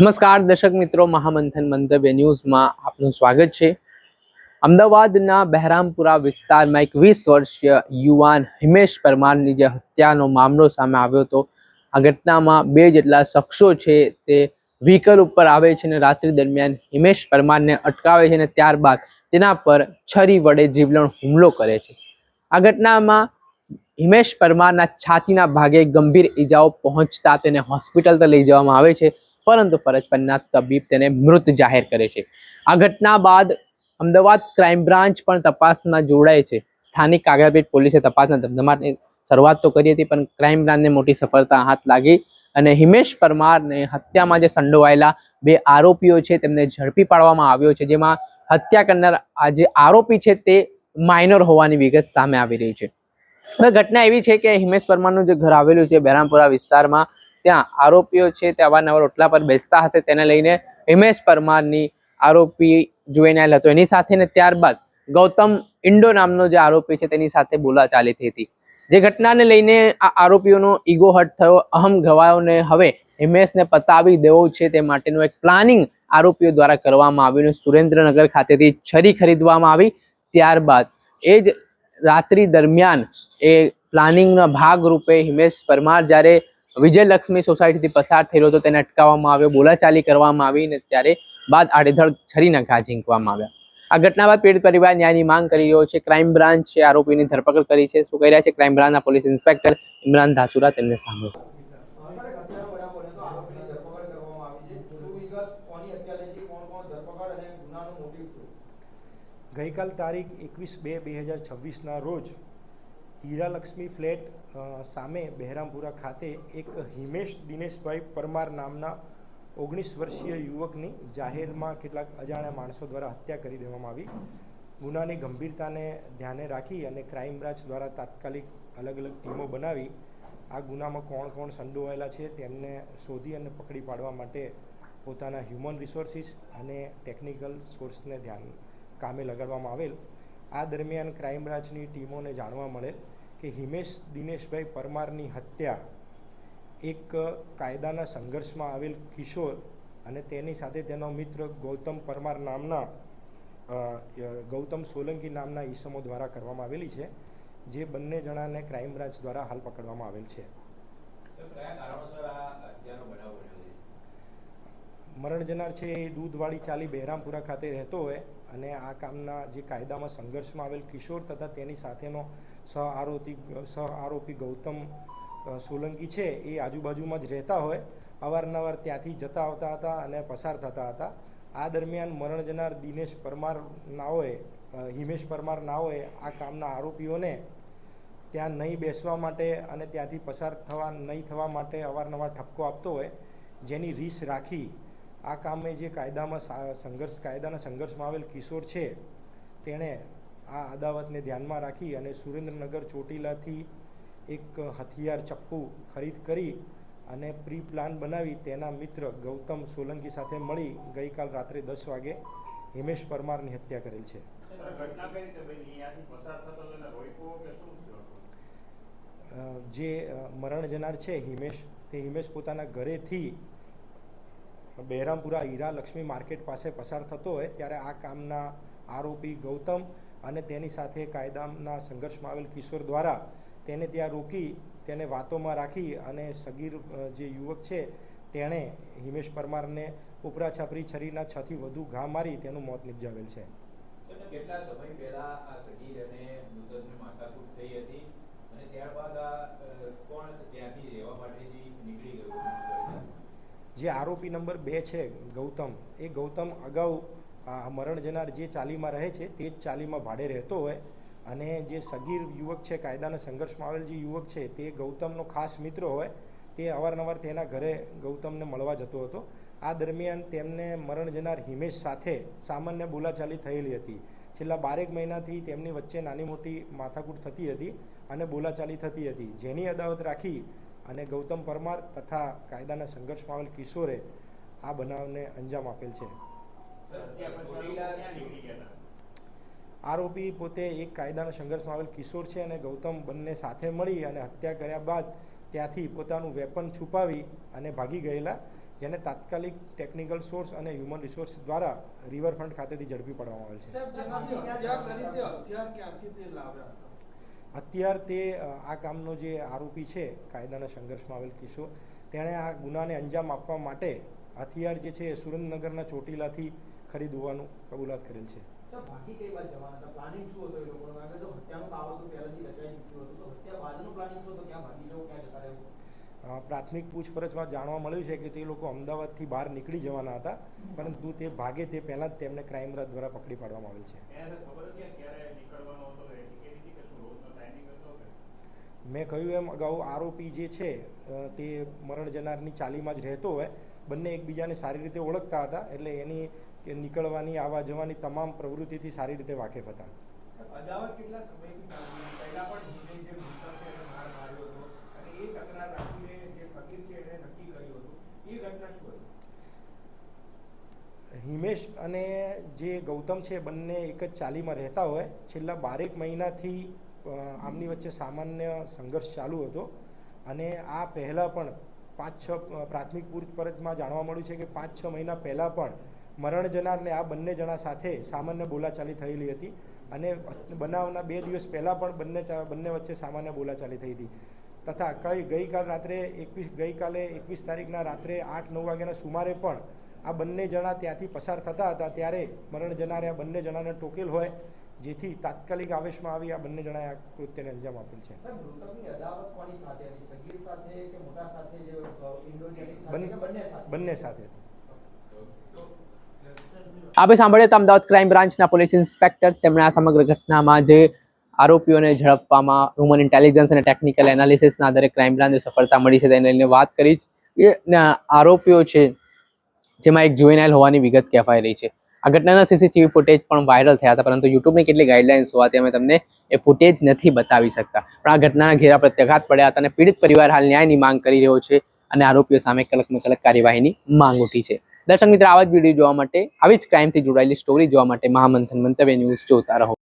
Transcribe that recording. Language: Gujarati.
નમસ્કાર દર્શક મિત્રો, મહામંથન મંતવ્ય ન્યૂઝમાં આપનું સ્વાગત છે। અમદાવાદના બહેરામપુરા વિસ્તારમાં એક 20 વર્ષીય યુવાન હિમેશ પરમારની જે હત્યાનો મામલો સામે આવ્યો હતો। આ ઘટનામાં 2 જેટલા શખ્સો છે તે વ્હીકલ ઉપર આવે છે અને રાત્રિ દરમિયાન હિમેશ પરમારને અટકાવે છે અને ત્યારબાદ તેના પર છરી વડે જીવલેણ હુમલો કરે છે। આ ઘટનામાં હિમેશ પરમારના છાતીના ભાગે ગંભીર ઈજાઓ પહોંચતા તેને હોસ્પિટલ તો લઈ જવામાં આવે છે, પરંતુ ફરજ પરના તબીબ તેને મૃત જાહેર કરે છે। આ ઘટના બાદ અમદાવાદ ક્રાઇમ બ્રાન્ચ પણ તપાસમાં જોડાય છે। સ્થાનિક કાગરાપેટ પોલીસે તપાસના ધમધમાટની શરૂઆત તો કરી હતી, પણ ક્રાઇમ બ્રાન્ચને મોટી સફળતા હાથ લાગી અને હિમેશ પરમારને હત્યામાં જે સંડોવાયેલા 2 આરોપીઓ છે તેમને ઝડપી પાડવામાં આવ્યો છે, જેમાં હત્યા કરનાર આ જે આરોપી છે તે માઇનર હોવાની વિગત સામે આવી રહી છે। ઘટના એવી છે કે હિમેશ પરમારનું જે ઘર આવેલું છે બહેરામપુરા વિસ્તારમાં, ત્યાં આરોપીઓ છે તે અવારનવાર ઓટલા પર બેસતા હશે, તેને લઈને હિમેશ પરમારની આરોપી જોઈને આવેલ હતો એની સાથે ને ત્યારબાદ ગૌતમ ઇન્ડો નામનો જે આરોપી છે તેની સાથે બોલાચાલી થઈ હતી। જે ઘટનાને લઈને આ આરોપીઓનો ઈગો હર્ટ થયો, અહમ ગવાયો ને હવે હિમેશને પતાવી દેવો છે તે માટેનું એક પ્લાનિંગ આરોપીઓ દ્વારા કરવામાં આવ્યું। સુરેન્દ્રનગર ખાતેથી છરી ખરીદવામાં આવી, ત્યારબાદ એ જ રાત્રિ દરમિયાન એ પ્લાનિંગના ભાગરૂપે હિમેશ પરમાર જ્યારે વિજયલક્ષ્મી સોસાયટીથી પસાર થયેલો હતો તેને અટકાવવામાં આવ્યો, બોલાચાલી કરવામાં આવી ને ત્યારે બાદ આડેધડ છરીના ઘા ઝીંકવામાં આવ્યા। આ ઘટના બાદ પીડિત પરિવાર ન્યાયની માંગ કરી રહ્યો છે। ક્રાઇમ બ્રાન્ચે આરોપીની ધરપકડ કરી છે। શું કહી રહ્યા છે ક્રાઇમ બ્રાન્ચના પોલીસ ઇન્સ્પેક્ટર ઇમરાન ધાસુરા, તેમને સાંભળો। ગઈકાલ તારીખ 21/2/2026ના રોજ હીરાલક્ષ્મી ફ્લેટ સામે બહેરામપુરા ખાતે એક હિમેશ દિનેશભાઈ પરમાર નામના 19 વર્ષીય યુવકની જાહેરમાં કેટલાક અજાણ્યા માણસો દ્વારા હત્યા કરી દેવામાં આવી। ગુનાની ગંભીરતાને ધ્યાને રાખી અને ક્રાઇમ બ્રાન્ચ દ્વારા તાત્કાલિક અલગ અલગ ટીમો બનાવી આ ગુનામાં કોણ કોણ સંડોવાયેલા છે તેમને શોધી અને પકડી પાડવા માટે પોતાના હ્યુમન રિસોર્સિસ અને ટેકનિકલ સોર્સને કામે લગાડવામાં આવેલ। આ દરમિયાન ક્રાઇમ બ્રાન્ચની ટીમોને જાણવા મળેલ કે હિમેશ દિનેશભાઈ પરમારની હત્યા એક કાયદાના સંઘર્ષમાં આવેલ કિશોર અને તેની સાથે તેનો મિત્ર ગૌતમ સોલંકી નામના ઈસમો દ્વારા કરવામાં આવેલી છે, જે બંને જણાને ક્રાઇમ બ્રાન્ચ દ્વારા હાલ પકડવામાં આવેલ છે। મરણ જનાર છે એ દૂધવાળી ચાલી બહેરામપુરા ખાતે રહેતો હોય અને આ કામના જે કાયદામાં સંઘર્ષમાં આવેલ કિશોર તથા તેની સાથેનો આરોપી ગૌતમ સોલંકી છે એ આજુબાજુમાં જ રહેતા હોય, અવારનવાર ત્યાંથી જતા આવતા હતા અને પસાર થતા હતા। આ દરમિયાન મરણ જનાર હિમેશ પરમાર ના હોય આ કામના આરોપીઓને ત્યાં નહીં બેસવા માટે અને ત્યાંથી પસાર નહીં થવા માટે અવારનવાર ઠપકો આપતો હોય, જેની રીસ રાખી આ કામે જે કાયદાના સંઘર્ષમાં આવેલ કિશોર છે તેણે આ અદાવતને ધ્યાનમાં રાખી અને સુરેન્દ્રનગર ચોટીલાથી એક હથિયાર ચપ્પુ ખરીદ કરી અને પ્રી પ્લાન બનાવી તેના મિત્ર ગૌતમ સોલંકી સાથે મળી ગઈકાલ રાત્રે 10 વાગે હિમેશ પરમારની હત્યા કરેલ છે। જે મરણ જનાર છે હિમેશ પોતાના ઘરેથી બહેરામપુરા હીરાલક્ષ્મી માર્કેટ પાસે પસાર થતો હોય ત્યારે આ કામના આરોપી ગૌતમ અને તેની સાથે કાયદાના સંઘર્ષમાં આવેલ કિશોર દ્વારા તેને ત્યાં રોકી તેને વાતોમાં રાખી અને સગીર જે યુવક છે તેણે હિમેશ પરમારને ઉપરા છાપરી છરીના 6 થી વધુ ઘા મારી તેનું મોત નિપજાવેલ છે। કેટલા સમય પહેલા આ સગીર અને મૃતકની માથાકૂટ થઈ હતી અને ત્યારબાદ આ કોણ ત્યાંથી રહેવા માટેથી નીકળી ગયું? જે આરોપી નંબર 2 છે ગૌતમ અગાઉ મરણ જનાર જે ચાલીમાં રહે છે તે જ ચાલીમાં ભાડે રહેતો હોય અને જે સગીર યુવક છે કાયદાના સંઘર્ષમાં આવેલ જે યુવક છે તે ગૌતમનો ખાસ મિત્ર હોય, તે અવારનવાર તેના ઘરે ગૌતમને મળવા જતો હતો। આ દરમિયાન તેમને મરણ જનાર હિમેશ સાથે સામાન્ય બોલાચાલી થયેલી હતી। છેલ્લા 12 મહિનાથી તેમની વચ્ચે નાની મોટી માથાકૂટ થતી હતી અને બોલાચાલી થતી હતી, જેની અદાવત રાખી અને ગૌતમ પરમાર તથા કાયદાના સંઘર્ષમાં આવેલ કિશોરે આ બનાવને અંજામ આપેલ છે। આરોપી પોતે એક કાયદાના સંઘર્ષમાં આવેલ કિશોર છે અને ગૌતમ બંને સાથે મળી અને હત્યા કર્યા બાદ ત્યાંથી પોતાનું વેપન છુપાવી અને ભાગી ગયેલા, જેને તાત્કાલિક ટેકનિકલ સોર્સ અને હ્યુમન રિસોર્સ દ્વારા રિવરફ્રન્ટ ખાતેથી ઝડપી પાડવામાં આવેલ છે. સાહેબ, જેનાથી હત્યા કરી તે હથિયાર ક્યાંથી તે લાવ્યા હતા? હથિયાર તે આ કામનો જે આરોપી છે, કાયદાના સંઘર્ષમાં આવેલ કિશોર, તેણે આ ગુનાને અંજામ આપવા માટે હથિયાર જે છે એ સુરેન્દ્રનગરના ચોટીલાથી ખરીદ હોવાનું કબૂલાત કરેલ છે. સર, બાકી કઈ વાત જવાના હતા? પ્લાનિંગ શું હતો એ લોકોનો? કારણ કે જો હત્યાનું બાબત પહેલાથી રચાઈ ચૂક્યું હતું, તો હત્યા બાદનું પ્લાનિંગ શું હતું? ક્યાં ભાગી જવું, ક્યાં જતા રહેવું? પ્રાથમિક પૂછપરછમાં જાણવા મળ્યું છે કે તે લોકો અમદાવાદથી બહાર નીકળી જવાના હતા, પરંતુ તે ભાગે તે પહેલાં જ તેમને ક્રાઇમ બ્રાન્ચ દ્વારા પકડી પાડવામાં આવેલ છે. મેં કહ્યું એમ અગાઉ આરોપી જે છે તે મરણ જનારની ચાલીમાં જ રહેતો હોય, બંને એકબીજાને સારી રીતે ઓળખતા હતા, એટલે એની નીકળવાની આવવા જવાની તમામ પ્રવૃત્તિથી સારી રીતે વાકેફ હતા. અદાવત કેટલા સમયથી ચાલતી હતી? પહેલા પણ હિમેશ જે મૃતક છે એને માર માર્યો હતો અને એ તકરાર રાખીને જે સગીર છે એને નક્કી કર્યું હતું, એ ઘટના શું હતી? હિમેશ અને જે ગૌતમ છે બંને એક જ ચાલીમાં રહેતા હોય, છેલ્લા 12 મહિનાથી આમની વચ્ચે સામાન્ય સંઘર્ષ ચાલુ હતો અને આ પહેલાં પણ 5-6 પ્રાથમિક પૂછપરછમાં જાણવા મળ્યું છે કે 5-6 મહિના પહેલાં પણ મરણ જનારને આ બંને જણા સાથે સામાન્ય બોલાચાલી થયેલી હતી અને બનાવના 2 દિવસ પહેલાં પણ બંને વચ્ચે સામાન્ય બોલાચાલી થઈ હતી. તથા ગઈકાલે 21 તારીખના રાત્રે 8-9 વાગ્યાના સુમારે પણ આ બંને જણા ત્યાંથી પસાર થતા હતા, ત્યારે મરણ જનારે આ બંને જણાને ટોકેલ હોય, જેથી તાત્કાલિક આવેશમાં આવી આ બંને જણાએ આ કૃત્યને અંજામ આપેલ છે. સાહેબ, મૃતકની અદાવત કોની સાથે હતી? સગીર સાથે કે મોટા સાથે, જે ઇન્ડોનેશિયા સાથે કે બંને સાથે? બંને સાથે હતી. આપણે સાંભળ્યા હતા અમદાવાદ ક્રાઇમ બ્રાન્ચના પોલીસ ઇન્સ્પેક્ટર. તેમણે આ સમગ્ર ઘટનામાં જે આરોપીઓને ઝડપવામાં હ્યુમન ઇન્ટેલિજન્સ અને ટેકનિકલ એનાલિસિસના આધારે ક્રાઇમ બ્રાન્ચને સફળતા મળી છે તેને લઈને વાત કરી છે. એ આરોપીઓ છે જેમાં એક જુવેનાઇલ હોવાની વિગત કહેવાઈ રહી છે. આ ઘટનાના સીસીટીવી ફૂટેજ પણ વાયરલ થયા હતા, પરંતુ યુટ્યુબની કેટલી ગાઈડલાઇન્સ હોવાથી અમે તમને એ ફૂટેજ નથી બતાવી શકતા. પણ આ ઘટનાના ઘેરા પ્રત્યાઘાત પડ્યા હતા અને પીડિત પરિવાર હાલ ન્યાયની માંગ કરી રહ્યો છે અને આરોપીઓ સામે કડકમાં કડક કાર્યવાહીની માંગ ઉઠી છે. દર્શક મિત્ર, આવા જ વિડીયો જોવા માટે, આવી જ ક્રાઇમથી જોડાયેલી સ્ટોરી જોવા માટે મહામંથન મંતવ્ય ન્યૂઝ જોતા રહો.